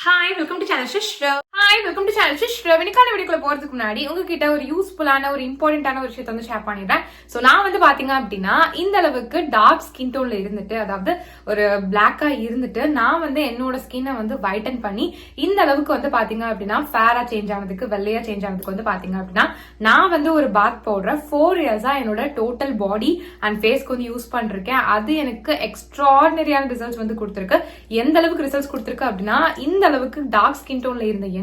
Hi, welcome to channel Shishra. வெனிக்கான வீடியோக்குள்ள போறதுக்கு முன்னாடி உங்ககிட்ட ஒரு யூஸ்ஃபுல்லான ஒரு இம்பார்ட்டன்டான ஒரு விஷயத்தை வந்து ஷேர் பண்ணிடுறேன். சோ நான் வந்து பாத்தீங்க அப்படின்னா இந்த அளவுக்கு டார்க் ஸ்கின் டோன்ல இருந்துட்டு, அதாவது ஒரு பிளாக்கா இருந்துட்டு நான் வந்து என்னோட ஸ்கின்னை வந்து வைட்டன் பண்ணி இந்த அளவுக்கு வந்து பாத்தீங்க அப்படின்னா ஃபேரா சேஞ்ச் ஆனதுக்கு, வெள்ளையா சேஞ்ச் ஆனதுக்கு வந்து பாத்தீங்க அப்படின்னா நான் வந்து ஒரு பாத் பவுடர் 4 இயர்ஸா என்னோட டோட்டல் பாடி அண்ட் ஃபேஸ்க்கு வந்து யூஸ் பண்ணிருக்கேன். அது எனக்கு எக்ஸ்ட்ராடினரியான ரிசல்ட்ஸ் வந்து கொடுத்துருக்கு. எந்த அளவுக்கு ரிசல்ட்ஸ் கொடுத்துருக்கு அப்படின்னா, இந்த அளவுக்கு டார்க் ஸ்கின் டோன்ல இருந்த எண்ணெய்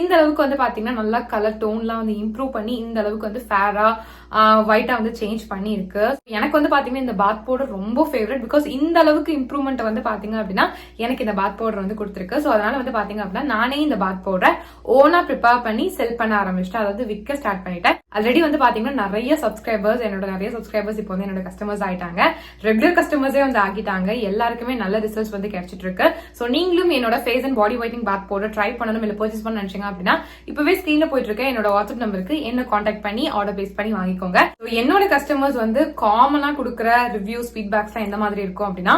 இந்த அளவுக்கு வந்து பாத்தீங்கன்னா நல்லா கலர் டோன்லாம் வந்து இம்ப்ரூவ் பண்ணி இந்த அளவுக்கு வந்து ஃபேரா ஒயிட்டா வந்து சேஞ்ச் பண்ணி இருக்கு. எனக்கு வந்து பாத்தீங்கன்னா இந்த பாத் பவுடர் ரொம்ப ஃபேவரட். பிகாஸ் இந்த அளவுக்கு இம்ப்ரூவ்மெண்ட் வந்து பாத்தீங்க அப்படின்னா எனக்கு இந்த பாத் பவுடர் வந்து கொடுத்துருக்கு. சோ அதனால வந்து பாத்தீங்க அப்படின்னா நானே இந்த பாத் பவுடரை ஓனா ப்ரிப்பேர் பண்ணி செல் பண்ண ஆரம்பிச்சிட்டேன். அதாவது விற்க ஸ்டார்ட் பண்ணிட்டேன். ஆல்ரெடி வந்து பாத்தீங்கன்னா நிறைய சப்ஸ்கிரைபர்ஸ் இப்போ வந்து என்னோட கஸ்டமர்ஸ் ஆயிட்டாங்க. ரெகுலர் கஸ்டமர்ஸே வந்து ஆகிட்டாங்க. எல்லாருக்குமே நல்ல ரிசல்ட்ஸ் வந்து கிடைச்சிட்டு இருக்கு. சோ நீங்களும் என்னோட face and body whitening bath powder try பண்ணணும் இல்ல பர்ச்சேஸ் பண்ண நினைச்சீங்க அப்படின்னா இப்பவே ஸ்கிரீன்ல போயிட்டு இருக்க என்னோட வாட்ஸ்அப் நம்பருக்கு என்ன கான்டாக்ட் பண்ணி ஆர்டர் பேஸ் பண்ணி வாங்கிக்கோங்க. என்னோட கஸ்டமர்ஸ் வந்து காமனா கொடுக்குற ரிவ்யூஸ் ஃபீட்பேக்ஸ் எந்த மாதிரி இருக்கும் அப்படின்னா,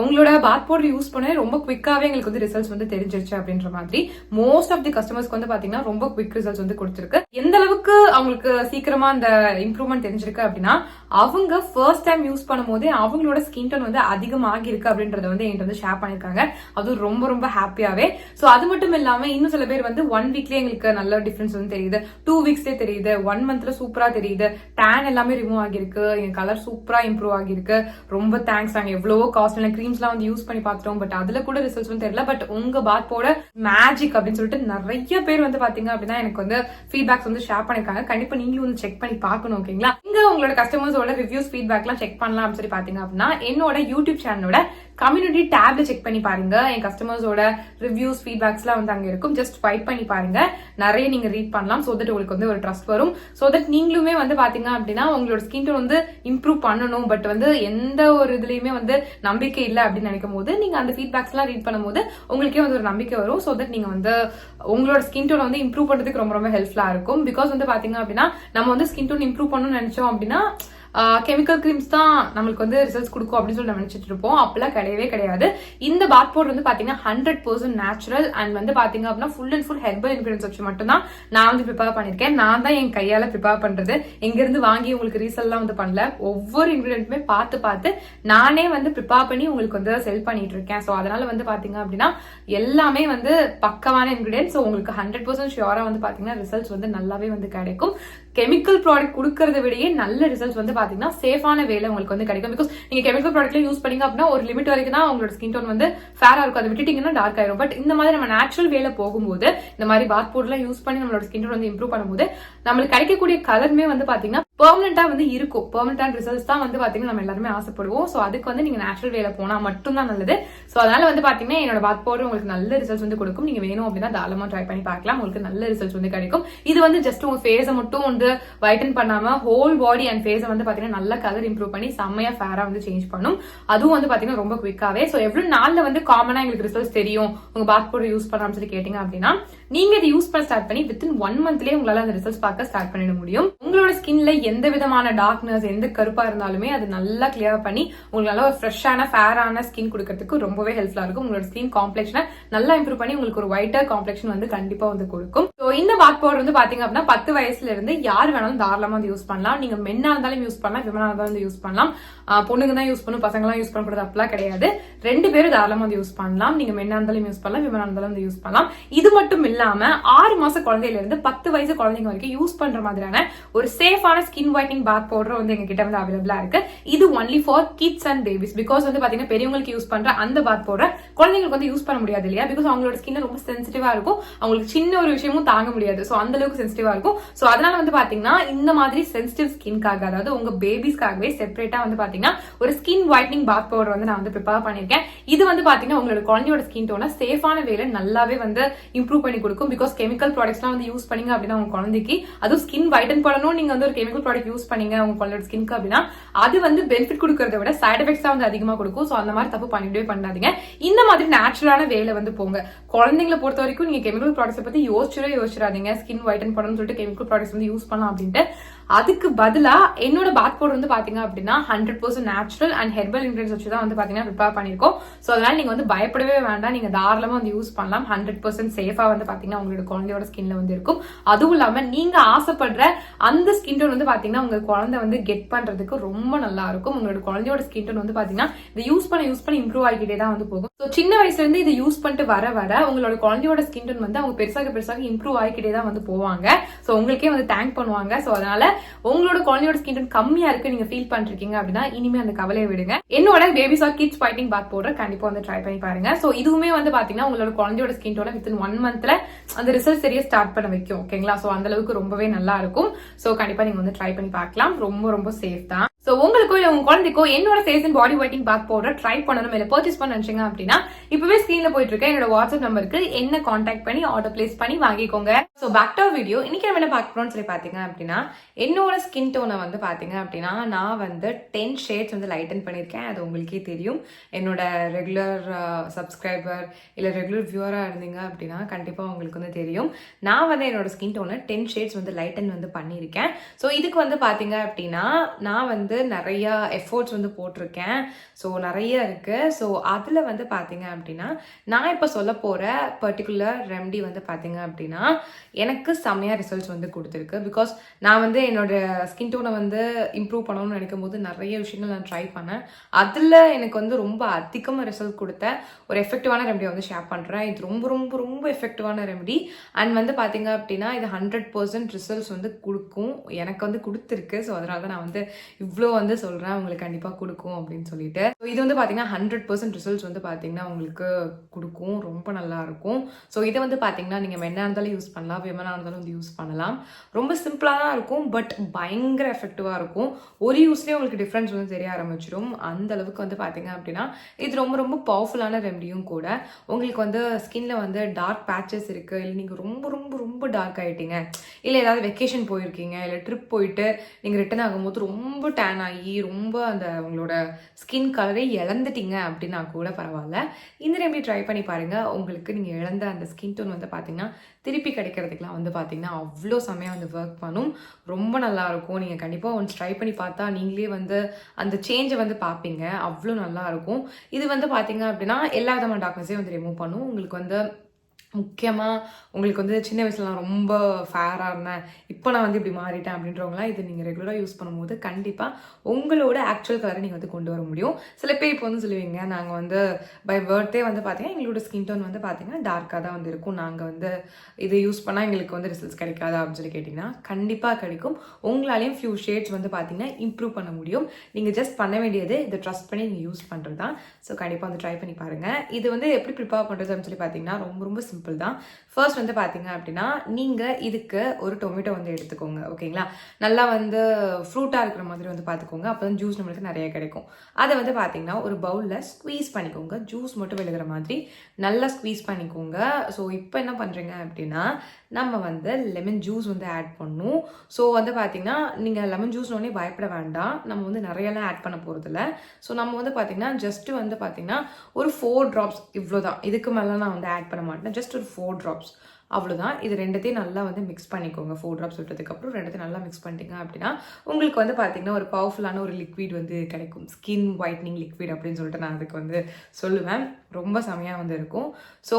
உங்களோட பாத் பவுடர் யூஸ் பண்ண ரொம்ப குவிக்காவே எங்களுக்கு வந்து ரிசல்ட்ஸ் வந்து தெரிஞ்சிருச்சு அப்படின்ற மாதிரி. மோஸ்ட் ஆஃப் தி கஸ்டமர்ஸ்க்கு வந்து பாத்தீங்கன்னா ரொம்ப குவிக் ரிசல்ட்ஸ் வந்து கொடுத்திருக்கு. எந்த அளவுக்கு அவங்களுக்கு சீக்கிரமா அந்த இம்ப்ரூவ்மெண்ட் தெரிஞ்சிருக்கு அப்படின்னா, அவங்க ஃபர்ஸ்ட் டைம் யூஸ் பண்ணும் போதே அவங்களோட ஸ்கின் டோன் வந்து அதிகமாகி இருக்கு அப்படின்றத வந்து என்கிட்ட வந்து ஷேர் பண்ணிருக்காங்க. அது ரொம்ப ரொம்ப ஹாப்பியாவே. சோ அது மட்டும் இல்லாம இன்னும் சில பேர் வந்து 1 வீக்லயே எங்களுக்கு நல்ல டிஃபரன்ஸ் வந்து தெரியுது, 2 வீக்ஸ்லயே தெரியுது, 1 மந்த்ல சூப்பரா தெரியுது, டேன் எல்லாமே ரிமூவ் ஆகிருக்கு, என் கலர் சூப்பரா இம்ப்ரூவ் ஆகிருக்கு, ரொம்ப தேங்க்ஸ். நாங்க எவ்வளவோ காஸ்ட்லியான கிரீம்ஸ் எல்லாம் வந்து யூஸ் பண்ணி பார்த்துட்டோம், பட் அதுல கூட ரிசல்ட்ஸ் வந்து தெரியல. பட் உங்க பாத் போட மேஜிக் அப்படின்னு சொல்லிட்டு நிறைய பேர் வந்து பாத்தீங்க அப்படின்னா எனக்கு வந்து ஃபீட்பேக்ஸ் வந்து ஷேர் பண்ணிருக்காங்க. கண்டிப்பா நீங்களும் வந்து செக் பண்ணி பார்க்கணும். ஓகேங்களா? இங்க உங்களோட கஸ்டமர்ஸோட ரிவ்யூஸ் ஃபீட்பேக் எல்லாம் செக் பண்ணலாம் அப்படின்னு சொல்லி பாத்தீங்க அப்படின்னா என்னோட யூடியூப் சேனலோட கம்யூனிட்டி டேப்ல செக் பண்ணி பாருங்க. என் கஸ்டமர்ஸோட ரிவ்யூஸ் ஃபீட்பேக்ஸ் எல்லாம் வந்து அங்க இருக்கும். ஜஸ்ட் ஸ்வைப் பண்ணி பாருங்க. நிறைய நீங்க ரீட் பண்ணலாம். சோ தட் உங்களுக்கு வந்து ஒரு ட்ரஸ்ட் வரும். சோ தட் நீங்களுமே வந்து பாத்தீங்க அப்படின்னா உங்களோட ஸ்கின் டோன் வந்து இம்ப்ரூவ் பண்ணணும், பட் வந்து எந்த ஒரு இதுலயுமே வந்து நம்பிக்கை இல்லை அப்படின்னு நினைக்கும் போது நீங்க அந்த ஃபீட்பேக்ஸ் எல்லாம் ரீட் பண்ணும்போது உங்களுக்கே வந்து ஒரு நம்பிக்கை வரும். சோ தட் நீங்க வந்து உங்களோட ஸ்கின் டோன் வந்து இம்ப்ரூவ் பண்றதுக்கு ரொம்ப ரொம்ப ஹெல்ப்ஃபுல்லா இருக்கும். பிகாஸ் வந்து பாத்தீங்க அப்படின்னா நம்ம வந்து ஸ்கின் டோன் இம்ப்ரூவ் பண்ணணும்னு நினைச்சோம் அப்படின்னா கெமிக்கல் கிரீம்ஸ் தான் நம்மளுக்கு வந்து ரிசல்ட்ஸ் கொடுக்கும் அப்படின்னு சொல்லி நம்ம நினைச்சிட்டு இருப்போம். அப்பெல்லாம் கிடையவே கிடையாது. இந்த பாத் பவுடர் வந்து பாத்தீங்கன்னா 100% நேச்சுரல் அண்ட் வந்து பாத்தீங்க அப்படின்னா full and full herbal ingredients வச்சு மட்டும் தான் நான் வந்து ப்ரிப்பேர் பண்ணிருக்கேன். நான் தான் என் கையால ப்ரிப்பேர் பண்றது. எங்க இருந்து வாங்கி உங்களுக்கு ரீசெல்லாம் வந்து பண்ணல. ஒவ்வொரு இன்கிரியன்ட்டுமே பார்த்து நானே வந்து ப்ரிப்பேர் பண்ணி உங்களுக்கு வந்து செல் பண்ணிட்டு இருக்கேன். சோ அதனால வந்து பாத்தீங்க அப்படின்னா எல்லாமே வந்து பக்கமான இன்கிரியன்ஸ். ஸோ உங்களுக்கு 100% ஷியோரா வந்து பாத்தீங்கன்னா ரிசல்ட்ஸ் வந்து நல்லாவே வந்து கிடைக்கும். கெமிக்கல் ப்ராடக்ட் கொடுக்கறத விடையே நல்ல ரிசல்ட்ஸ் வந்து பாத்தீங்கன்னா சேஃபான வேலை உங்களுக்கு வந்து கிடைக்கும். பிகாஸ் நீங்க கெமிக்கல் ப்ராடக்ட்ல யூஸ் பண்ணீங்க அப்படின்னா ஒரு லிமிட் வரைக்கும் தான் உங்களோட ஸ்கின் டோன் வந்து ஃபேரா இருக்கும். அதை விட்டுட்டீங்கன்னா டார்க் ஆயிரும். பட் இந்த மாதிரி நம்ம நேச்சுரல் வேலை போகும்போது இந்த மாதிரி பாத் பவுடர்லாம் யூஸ் பண்ணி நம்மளோட ஸ்கின் டோன் வந்து இம்ப்ரூவ் பண்ணும்போது நம்மளுக்கு கிடைக்கக்கூடிய கலருமே வந்து பாத்தீங்கன்னா பெர்மனண்டா வந்து இருக்கும். பெர்மனன்டான ரிசல்ட்ஸ் தான் வந்து பாத்தீங்கன்னா நம்ம எல்லாருமே ஆசைப்படுவோம். சோ அதுக்கு வந்து நீங்க நேச்சுரல் வேலை போனா மட்டும் தான் நல்லது. சோ அதனால வந்து பாத்தீங்கன்னா என்னோட பாத் பவுடர் உங்களுக்கு நல்ல ரிசல்ட்ஸ் வந்து கொடுக்கும். நீங்க வேணும் அப்படின்னா தாராளமா ட்ரை பண்ணி பார்க்கலாம். உங்களுக்கு நல்ல ரிசல்ட்ஸ் வந்து கிடைக்கும். இது வந்து ஜஸ்ட் உங்க ஃபேஸை மட்டும் வந்து வைட்டன் பண்ணாம ஹோல் பாடி அண்ட் ஃபேஸை வந்து பாத்தீங்கன்னா நல்ல கலர் இம்ப்ரூவ் பண்ணி செம்மையா ஃபேரா வந்து சேஞ்ச் பண்ணும். அதுவும் வந்து பாத்தீங்கன்னா ரொம்ப குவிக்காவே. சோ எவ்வளவு நாள்ல வந்து காமனா எங்களுக்கு ரிசல்ட்ஸ் தெரியும் உங்க பாத் பவுடர் யூஸ் பண்ணாம சொல்லி கேட்டீங்க அப்படின்னா நீங்க இதை யூஸ் பண்ண ஸ்டார்ட் பண்ணி வித்தின் 1 மந்த்லயே உங்களால அந்த ரிசல்ட்ஸ் பார்க்க ஸ்டார்ட் பண்ணிட முடியும். உங்களோட ஸ்கின்ல எந்த விதமான டார்க்னஸ் எந்த கருப்பா இருந்தாலுமே அது நல்லா கிளியர் பண்ணி உங்களுக்கு நல்ல ஒரு ஃப்ரெஷ்ஷான ஃபேரான ஸ்கின் கொடுக்கறதுக்கு ரொம்பவே ஹெல்ப்ஃபுல்லா இருக்கும். உங்களோட ஸ்கின் காம்ப்ளெக்ஷனை நல்லா இம்ப்ரூவ் பண்ணி உங்களுக்கு ஒரு ஒயிட்டர் காம்ப்ளெக்ஷன் வந்து கண்டிப்பா வந்து கொடுக்கும். ஸோ இந்த பாத் பவுடர் வந்து பாத்தீங்க அப்படின்னா 10 வயசுல இருந்து யார் வேணாலும் தாராளமா வந்து யூஸ் பண்ணலாம். நீங்க மென்னா இருந்தாலும் யூஸ் பண்ணலாம், விமனா இருந்தாலும் வந்து யூஸ் பண்ணலாம். பொண்ணுங்க தான் யூஸ் பண்ணும், பசங்க எல்லாம் யூஸ் பண்ணக்கூடாது அப்படிலாம் கிடையாது. 2 பேரும் தாராளமா வந்து யூஸ் பண்ணலாம். நீங்க மென்னா இருந்தாலும் யூஸ் பண்ணலாம், விமனா இருந்தாலும் வந்து யூஸ் பண்ணலாம். இது மட்டும் இல்லாம 6 மாச குழந்தையில இருந்து 10 வயசு குழந்தைங்க வரைக்கும் யூஸ் பண்ற மாதிரியான ஒரு சேஃபான ஸ்கின் ஒயிட்னிங் பாத் பவுடர் வந்து எங்க கிட்ட வந்து அவைலபிளா இருக்கு. இது only for kids and babies. Because வந்து பாத்தீங்கன்னா பெரியவங்களுக்கு யூஸ் பண்ற அந்த பாத் பவுடர் குழந்தைங்களுக்கு வந்து யூஸ் பண்ண முடியாது இல்லையா? பிகாஸ் அவங்களோட ஸ்கின் ரொம்ப சென்சிட்டிவா இருக்கும். அவங்களுக்கு சின்ன ஒரு விஷயமும் தாங்க முடியாது. சோ அந்த அளவுக்கு சென்சிட்டிவா இருக்கும். சோ அதனால வந்து பாத்தீங்கன்னா இந்த மாதிரி சென்சிட்டிவ் ஸ்கின்காக, அதாவது உங்க பேபிஸ்க்காகவே செப்பரேட்டா வந்து பாத்தீங்கன்னா ஒரு ஸ்கின் ஒயிட்னிங் பாத் பவுடர் வந்து நான் வந்து ப்ரிப்பேர் பண்ணிருக்கேன். இது வந்து பாத்தீங்கன்னா உங்களோட குழந்தையோட ஸ்கின் டோனை சேஃபான வேலை நல்லாவே வந்து இம்ப்ரூவ் பண்ணி கொடுக்கும். பிகாஸ் கெமிக்கல் ப்ராடக்ட்ஸ் வந்து யூஸ் பண்ணீங்க அப்படின்னா உங்க குழந்தைக்கு அதுவும் ஸ்கின் வைட்டன் பண்ணணும். நீங்க வந்து ஒரு கெமிக்கல் ப்ராடக்ட் யூஸ் பண்ணீங்க உங்க குழந்தையோட ஸ்கின்க்கு அப்படின்னா அது வந்து பெனிஃபிட் கொடுக்கறத விட சைட் எஃபெக்ட்ஸ் தான் வந்து அதிகமா கொடுக்கும். சோ அந்த மாதிரி தப்பு பண்ணிட்டே பண்ணாதீங்க. இந்த மாதிரி நேச்சுரலான வேலை வந்து போங்க. குழந்தைங்களை பொறுத்த வரைக்கும் நீங்க கெமிக்கல் ப்ராடக்ட்ஸ் பத்தி யோசிச்சிடாதீங்க. ஸ்கின் வைட்டன் பண்ணணும்னு சொல்லிட்டு கெமிக்கல் ப்ராடக்ட்ஸ் வந்து யூஸ் பண்ணலாம் அப்படின்ட்டு அதுக்கு பதிலா என்னோட பாத் பவுடர் வந்து பாத்தீங்க அப்படின்னா 100% நேச்சுரல் அண்ட் ஹெர்பல் இன்கிரியன்ஸ் வச்சு தான் வந்து பாத்தீங்கன்னா ப்ரிப்பேர் பண்ணிருக்கோம். ஸோ அதனால நீங்க வந்து பயப்படவே வேண்டாம், நீங்க தாராளமா வந்து யூஸ் பண்ணலாம். 100% சேஃபா வந்து பாத்தீங்கன்னா உங்களோட குழந்தையோட ஸ்கின்ல வந்து இருக்கும். அதுவும் இல்லாம நீங்க ஆசைப்படுற அந்த ஸ்கின் டோன் வந்து பாத்தீங்கன்னா உங்க குழந்தை வந்து கெட் பண்றதுக்கு ரொம்ப நல்லா இருக்கும். உங்களோட குழந்தையோட ஸ்கின் டோன் வந்து பாத்தீங்கன்னா இதை யூஸ் பண்ண இம்ப்ரூவ் ஆகிக்கிட்டே தான் வந்து போகும். ஸோ சின்ன வயசுல இருந்து இதை யூஸ் பண்ணிட்டு வர உங்களோட குழந்தையோட ஸ்கின் டோன் வந்து அவங்க பெருசாக இம்ப்ரூவ் ஆகிக்கிட்டே தான் வந்து போவாங்க. ஸோ உங்களுக்கே வந்து தேங்க் பண்ணுவாங்க. ஸோ அதனால உங்களோட குழந்தையோட ஸ்கின் டோன் கம்மியா இருக்கு நீங்க ஃபீல் பண்ணிருக்கீங்க அப்படின்னா இனிமே அந்த கவலையை விடுங்க. என்னோட பேபிஸ் ஆர் கிட்ஸ் ஃபைட்டிங் பாத் பவுடர் கண்டிப்பா வந்து ட்ரை பண்ணி பாருங்க. ஸோ இதுவுமே வந்து பாத்தீங்கன்னா உங்களோட குழந்தையோட ஸ்கின் டோனை வித்தின் 1 மந்த்ல அந்த ரிசல்ட் சரியா ஸ்டார்ட் பண்ண வைக்கும். ஓகேங்களா? ஸோ அந்த அளவுக்கு ரொம்பவே நல்லா இருக்கும். ஸோ கண்டிப்பா நீங்க வந்து ட்ரை பண்ணி பார்க்கலாம். ரொம்ப ரொம்ப சேஃப் தான். ஸோ உங்களுக்கோ இல்லை உங்க குழந்தைக்கோ என்னோட face and body whitening bath powder try பண்ணணும் இல்லை பர்ச்சேஸ் பண்ண நினைச்சீங்க அப்படின்னா இப்பவே ஸ்கிரீன்ல போயிட்டு இருக்க என்னோட வாட்ஸ்அப் நம்பருக்கு என்ன கான்டாக்ட் பண்ணி ஆர்டர் பிளேஸ் பண்ணி வாங்கிக்கோங்க. So back to video. இன்னைக்கு நம்ம என்ன பார்க்க போறோம்னு சொல்லி பாத்தீங்க அப்படின்னா என்னோட ஸ்கின் டோனை வந்து பாத்தீங்க அப்படின்னா நான் வந்து 10 ஷேட்ஸ் வந்து லைட்டன் பண்ணியிருக்கேன். அது உங்களுக்கே தெரியும். என்னோட ரெகுலர் சப்ஸ்கிரைபர் இல்லை ரெகுலர் வியூவரா இருந்தீங்க அப்படின்னா கண்டிப்பா உங்களுக்கு வந்து தெரியும். நான் வந்து என்னோட ஸ்கின் டோனை 10 ஷேட்ஸ் வந்து லைட்டன் வந்து பண்ணியிருக்கேன். ஸோ இதுக்கு வந்து பாத்தீங்க அப்படின்னா நான் வந்து நிறைய எஃபோர்ட்ஸ் வந்து போட்டிருக்கேன். ஸோ நிறைய இருக்கு. ஸோ அதுல வந்து பாத்தீங்க அப்படின்னா நான் இப்ப சொல்ல போற பர்டிகுலர் ரெமெடி வந்து பாத்தீங்க அப்படின்னா எனக்கு செம்மையா ரிசல்ட்ஸ் வந்து கொடுத்துருக்கு. பிகாஸ் நான் வந்து என்னோட ஸ்கின் டோனை வந்து இம்ப்ரூவ் பண்ணணும்னு நினைக்கும் போது நிறைய விஷயங்கள் நான் ட்ரை பண்ணேன். அதுல எனக்கு வந்து ரொம்ப அதிகமாக ரிசல்ட் கொடுத்த ஒரு எஃபெக்டிவான ரெமெடி வந்து ஷேர் பண்றேன். இது ரொம்ப ரொம்ப ரொம்ப எஃபெக்டிவான ரெமெடி. அண்ட் வந்து பாத்தீங்க அப்படின்னா இது 100% ரிசல்ட்ஸ் வந்து கொடுக்கும். எனக்கு வந்து கொடுத்துருக்கு. ஸோ அதனால தான் நான் வந்து இவ்வளோ வந்து சொல்றேன் உங்களுக்கு கண்டிப்பா கொடுக்கும் அப்படின்னு சொல்லிட்டு. இது வந்து பாத்தீங்கன்னா 100% ரிசல்ட்ஸ் வந்து பாத்தீங்கன்னா உங்களுக்கு கொடுக்கும். ரொம்ப நல்லா இருக்கும். ஸோ இதை வந்து பாத்தீங்கன்னா நீங்க மென்னா இருந்தாலும் யூஸ் பண்ணலாம், விமனா இருந்தாலும் வந்து யூஸ் பண்ணலாம். ரொம்ப சிம்பிளா தான் இருக்கும். பட் பயங்கர எஃபெக்டிவா இருக்கும். ஒரு யூஸ்லயே உங்களுக்கு டிஃபரன்ஸ் வந்து தெரிய ஆரம்பிச்சிடும். அந்த அளவுக்கு வந்து பாத்தீங்க அப்படின்னா இது ரொம்ப ரொம்ப பவர்ஃபுல்லான ரெமடியும் கூட. உங்களுக்கு வந்து ஸ்கின்ல வந்து டார்க் பேச்சஸ் இருக்கு, இல்லை நீங்க ரொம்ப ரொம்ப ரொம்ப டார்க் ஆயிட்டீங்க, இல்லை ஏதாவது வெக்கேஷன் போயிருக்கீங்க, இல்லை ட்ரிப் போயிட்டு நீங்க ரிட்டர்ன் ஆகும்போது ரொம்ப டேன் ஆகி ரொம்ப அந்த உங்களோட ஸ்கின் கலரை இழந்துட்டீங்க அப்படின்னா கூட பரவாயில்ல, இந்த ரெமெடி ட்ரை பண்ணி பாருங்க. உங்களுக்கு நீங்க இழந்த அந்த ஸ்கின் டோன் வந்து பாத்தீங்கன்னா திருப்பி கிடைக்கிறதுக்குலாம் வந்து பாத்தீங்கன்னா அவ்வளோ செமையா வந்து ஒர்க் பண்ணும். ரொம்ப நல்லா இருக்கும். நீங்க கண்டிப்பா ஒன்ஸ் ட்ரை பண்ணி பார்த்தா நீங்களே வந்து அந்த சேஞ்சை வந்து பார்ப்பீங்க. அவ்வளோ நல்லா இருக்கும். இது வந்து பாத்தீங்க அப்படின்னா எல்லா விதமான டார்க்னஸையும் வந்து ரிமூவ் பண்ணும். உங்களுக்கு வந்து முக்கியமாக உங்களுக்கு வந்து சின்ன வயசுல நான் ரொம்ப ஃபேராக இருந்தேன், இப்போ நான் வந்து இப்படி மாறிட்டேன் அப்படின்றவங்களாம் இதை நீங்கள் ரெகுலராக யூஸ் பண்ணும்போது கண்டிப்பாக உங்களோட ஆக்சுவல் கலரை நீங்கள் வந்து கொண்டு வர முடியும். சில பேர் இப்போ வந்து சொல்லுவீங்க, நாங்கள் வந்து பை பர்த்டே வந்து பார்த்தீங்கன்னா எங்களோட ஸ்கின் டோன் வந்து பார்த்தீங்கன்னா டார்க்காக தான் வந்து இருக்கும், நாங்கள் வந்து இதை யூஸ் பண்ணால் எங்களுக்கு வந்து ரிசல்ட்ஸ் கிடைக்காதா அப்படின்னு சொல்லி கேட்டிங்கன்னா கண்டிப்பாக கிடைக்கும். உங்களாலேயும் ஃபியூ ஷேட்ஸ் வந்து பார்த்தீங்கன்னா இம்ப்ரூவ் பண்ண முடியும். நீங்கள் ஜஸ்ட் பண்ண வேண்டியது இதை ட்ரஸ்ட் பண்ணி நீங்கள் யூஸ் பண்ணுறது தான். ஸோ கண்டிப்பாக வந்து ட்ரை பண்ணி பாருங்கள். இது வந்து எப்படி ப்ரிப்பேர் பண்ணுறது அப்படின்னு சொல்லி பார்த்தீங்கன்னா ரொம்ப ரொம்ப சிம்பிள் தான். ஃபர்ஸ்ட் வந்து பாத்தீங்க அப்படின்னா நீங்க இதுக்கு ஒரு டொமேட்டோ வந்து எடுத்துக்கோங்க. ஓகேங்களா? நல்லா வந்து ஃப்ரூட்டா இருக்கிற மாதிரி வந்து பாத்துக்கோங்க. அப்பதான் ஜூஸ் நம்மளுக்கு நிறைய கிடைக்கும். அதை வந்து பாத்தீங்கன்னா ஒரு பவுல்ல ஸ்குவீஸ் பண்ணிக்கோங்க. ஜூஸ் மட்டும் விழுகிற மாதிரி நல்லா ஸ்குவீஸ் பண்ணிக்கோங்க. ஸோ இப்போ என்ன பண்றீங்க அப்படின்னா நம்ம வந்து லெமன் ஜூஸ் வந்து ஆட் பண்ணும். ஸோ வந்து பாத்தீங்கன்னா நீங்க லெமன் ஜூஸ் உடனே பயப்பட வேண்டாம். நம்ம வந்து நிறையலாம் ஆட் பண்ண போறது இல்லை. ஸோ நம்ம வந்து பாத்தீங்கன்னா ஜஸ்ட் வந்து பாத்தீங்கன்னா ஒரு 4 drops இவ்வளோதான். இதுக்கு மேலே நான் வந்து ஆட் பண்ண மாட்டேன். ஜஸ்ட் ஒரு 4 drops அவ்வளோதான். இது ரெண்டுத்தையும் நல்லா வந்து மிக்ஸ் பண்ணிக்கோங்க. 4 drops விட்டதுக்கப்புறம் ரெண்டுத்தையும் நல்லா மிக்ஸ் பண்ணிட்டீங்க அப்படின்னா உங்களுக்கு வந்து பார்த்தீங்கன்னா ஒரு பவர்ஃபுல்லான ஒரு லிக்விட் வந்து கிடைக்கும். ஸ்கின் ஒயிட்னிங் லிக்விட் அப்படின்னு சொல்லிட்டு நான் அதுக்கு வந்து சொல்லுவேன். ரொம்ப செமையாக வந்து இருக்கும். ஸோ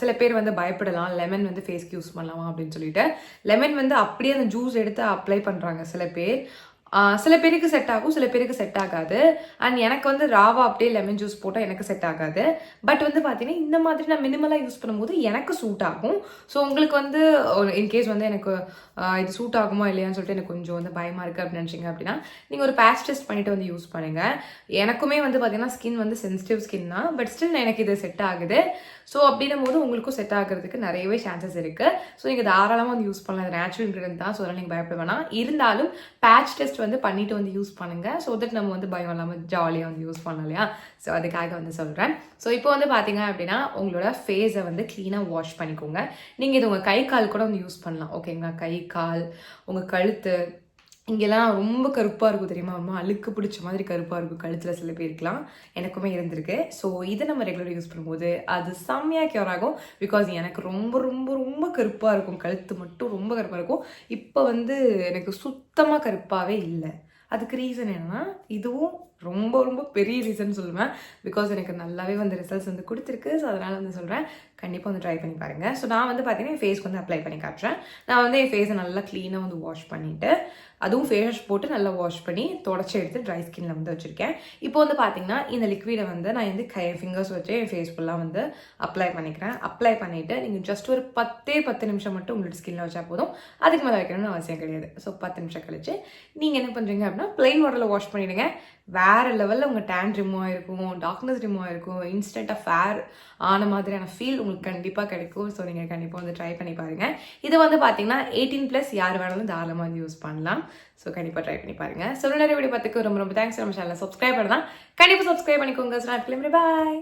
சில பேர் வந்து பயப்படலாம், லெமன் வந்து ஃபேஸ்க்கு யூஸ் பண்ணலாமா அப்படின்னு சொல்லிட்டு. லெமன் வந்து அப்படியே அந்த ஜூஸ் எடுத்து அப்ளை பண்ணுறாங்க சில பேர். சில பேருக்கு செட் ஆகும், சில பேருக்கு செட் ஆகாது. அண்ட் எனக்கு வந்து ராவா அப்படியே லெமன் ஜூஸ் போட்டால் எனக்கு செட் ஆகாது. பட் வந்து பார்த்தீங்கன்னா இந்த மாதிரி நான் மினிமலாக யூஸ் பண்ணும்போது எனக்கு சூட் ஆகும். ஸோ உங்களுக்கு வந்து இன்கேஸ் வந்து எனக்கு இது சூட் ஆகுமா இல்லையான்னு சொல்லிட்டு எனக்கு கொஞ்சம் வந்து பயமாக இருக்குது அப்படின்னு நினச்சிங்க அப்படின்னா நீங்கள் ஒரு பேட்ச் டெஸ்ட் பண்ணிட்டு வந்து யூஸ் பண்ணுங்கள். எனக்குமே வந்து பார்த்தீங்கன்னா ஸ்கின் வந்து சென்சிட்டிவ் ஸ்கின் தான். பட் ஸ்டில் எனக்கு இது செட் ஆகுது. ஸோ அப்படின்னும் போது உங்களுக்கும் செட் ஆகிறதுக்கு நிறையவே சான்சஸ் இருக்குது. ஸோ நீங்கள் தாராளமாக வந்து யூஸ் பண்ணலாம். அது நேச்சுரல் இன்க்ரீடியன்ட் தான். ஸோ அதனால் நீங்கள் பயப்பட வேணாம். இருந்தாலும் பேட்ச் டெஸ்ட் வந்து பண்ணிட்டு வந்து யூஸ் பண்ணுங்க. ஸோ தட் நம்ம வந்து பயம் இல்லாமல் ஜாலியாக வந்து யூஸ் பண்ணலாம் இல்லையா? ஸோ அதுக்காக வந்து சொல்கிறேன். ஸோ இப்போ வந்து பார்த்தீங்க அப்படின்னா உங்களோட ஃபேஸை வந்து க்ளீனாக வாஷ் பண்ணிக்கோங்க. நீங்கள் இது உங்கள் கை கால் கூட வந்து யூஸ் பண்ணலாம். ஓகேங்களா? கை கால், உங்கள் கழுத்து, இங்கெல்லாம் ரொம்ப கருப்பாக இருக்கும் தெரியுமா, ரொம்ப அழுக்கு பிடிச்ச மாதிரி கருப்பாக இருக்கும் கழுத்தில் சில பேருக்குலாம், எனக்குமே இருந்திருக்கு. ஸோ இதை நம்ம ரெகுலராக யூஸ் பண்ணும்போது அது செம்மையாக க்யூர் ஆகும். பிகாஸ் எனக்கு ரொம்ப ரொம்ப ரொம்ப கருப்பாக இருக்கும், கழுத்து மட்டும் ரொம்ப கருப்பாக இருக்கும். இப்போ வந்து எனக்கு சுத்தமாக கருப்பாகவே இல்லை. அதுக்கு ரீசன் என்னன்னா, இதுவும் ரொம்ப ரொம்ப பெரிய ரீசன் சொல்லுவேன். பிகாஸ் எனக்கு நல்லாவே வந்து ரிசல்ட்ஸ் வந்து கொடுத்துருக்கு. ஸோ அதனால் வந்து சொல்கிறேன், கண்டிப்பாக வந்து ட்ரை பண்ணி பாருங்கள். ஸோ நான் வந்து பார்த்தீங்கன்னா என் ஃபேஸ்க்கு வந்து அப்ளை பண்ணி காட்டுறேன். நான் வந்து என் ஃபேஸை நல்லா க்ளீனாக வந்து வாஷ் பண்ணிவிட்டு, அதுவும் ஃபேஸ் வாஷ் போட்டு நல்லா வாஷ் பண்ணி தொடச்சி எடுத்து ட்ரை ஸ்கின்ல வந்து வச்சுருக்கேன். இப்போ வந்து பார்த்தீங்கன்னா இந்த லிக்விடை வந்து நான் வந்து ஃபிங்கர்ஸ் வச்சு என் ஃபேஸ் ஃபுல்லாக வந்து அப்ளை பண்ணிக்கிறேன். அப்ளை பண்ணிவிட்டு நீங்கள் ஜஸ்ட் ஒரு 10 நிமிஷம் மட்டும் உங்களோட ஸ்கின்ல வச்சா போதும். அதுக்கு மேலே வைக்கணும்னு அவசியம் கிடையாது. ஸோ 10 நிமிஷம் கழிச்சு நீங்கள் என்ன பண்ணுறீங்க அப்படின்னா பிளெயின் வாட்டரில் வாஷ் பண்ணிவிடுங்க. வேறு லெவலில் உங்கள் டேன் ரிமூவ் ஆகிருக்கும், டார்க்னஸ் ரிமூவ் ஆகிருக்கும், இன்ஸ்டண்ட்டாக ஃபேர் ஆன மாதிரியான ஃபீல் உங்களுக்கு கண்டிப்பாக கிடைக்கும். ஸோ நீங்கள் கண்டிப்பாக வந்து ட்ரை பண்ணி பாருங்கள். இது வந்து பார்த்தீங்கன்னா 18+ யார் வேணாலும் தாராளமாக வந்து யூஸ் பண்ணலாம். ஸோ கண்டிப்பாக ட்ரை பண்ணி பாருங்கள். ஸோ நிறைய வீடியோ பார்த்துக்கு ரொம்ப ரொம்ப தேங்க்ஸ். நம்ம சேனலை சப்ஸ்கிரைப் பண்ணலாம், கண்டிப்பாக சப்ஸ்கிரைப் பண்ணிக்கோங்க. பாய்.